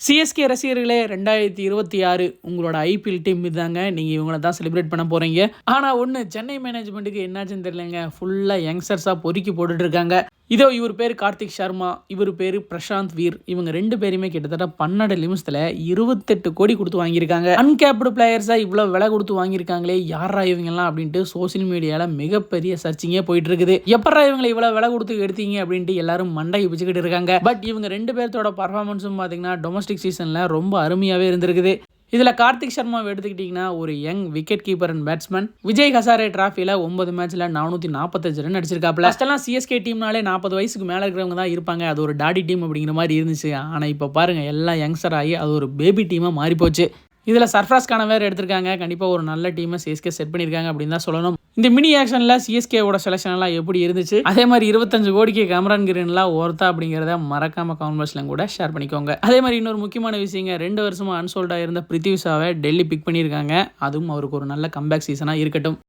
CSK ரசிகர்களே 2026 உங்களோட IPL team இதுதாங்க. நீங்கள் இவங்கள தான் செலிப்ரேட் பண்ண போகிறீங்க. ஆனால் ஒன்று, சென்னை மேனேஜ்மெண்ட்டுக்கு என்னாச்சுன்னு தெரியலங்க. ஃபுல்லாக யங்ஸ்டர்ஸாக பொறுக்கி போட்டுட்டு இருக்காங்க. இதோ இவர் பேர் கார்த்திக் சர்மா, இவர் பேர் பிரசாந்த் வீர். இவங்க 2 பேருமே கிட்டத்தட்ட 12 நிமிஷத்தில் 28 கோடி கொடுத்து வாங்கியிருக்காங்க. அன்கேப்டு பிளேயர்ஸாக இவ்வளோ விலை கொடுத்து வாங்கியிருக்காங்களே, யாரா இவங்கெல்லாம் அப்படின்ட்டு சோசியல் மீடியாவில் மிகப்பெரிய சர்ச்சிங்கே போயிட்டு இருக்குது. எப்பரா இவங்களை இவ்வளோ விலை கொடுத்து எடுத்தீங்க அப்படின்ட்டு எல்லாரும் மண்டையை பிச்சுக்கிட்டு இருக்காங்க. பட் இவங்க 2 பேர்த்தோட பர்ஃபார்மன்ஸும் பார்த்தீங்கன்னா டொமஸ்டிக் சீசனில் ரொம்ப அருமையாகவே இருந்திருக்குது. இதில் கார்த்திக் சர்மாவை எடுத்துக்கிட்டிங்கன்னா ஒரு young wicket keeper and batsman. Vijay Hazare டிராஃபியில் 9 மேட்ச்சில் 445 ரன் அடிச்சிருக்காப்ல. ஃபர்ஸ்டெல்லாம் சிஎஸ்கே டீம்னாலே 40 வயசுக்கு மேலே இருக்கிறவங்க தான் இருப்பாங்க. அது ஒரு டாடி டீம் அப்படிங்கிற மாதிரி இருந்துச்சு. ஆனால் இப்போ பாருங்கள், எல்லாம் யங்ஸ்டர் ஆகி அது ஒரு பேபி டீமாக மாறி போச்சு. இதில் சர்ஃப்ராஸ் கான வேறு எடுத்திருக்காங்க. கண்டிப்பாக ஒரு நல்ல டீமை சிஎஸ்கே செட் பண்ணியிருக்காங்க அப்படின்னு தான் சொல்லணும். இந்த மினி ஆக்ஷனில் சிஎஸ்கேவோட செலெக்ஷன் எல்லாம் எப்படி இருந்துச்சு, அதே மாதிரி 25 கோடிக்கு கேமரான் கிரீன்லாம் ஒர்த்தா அப்படிங்கிறத மறக்காம கான்வர்ஸ்லாம் கூட ஷேர் பண்ணிக்கோங்க. அதே மாதிரி இன்னொரு முக்கியமான விஷயங்க, 2 வருஷமா அன்சோல்டாக இருந்த பிருத்திவி ஷாவை டெல்லி பிக் பண்ணியிருக்காங்க. அதுவும் அவருக்கு ஒரு நல்ல கம்பேக் சீசனாக இருக்கட்டும்.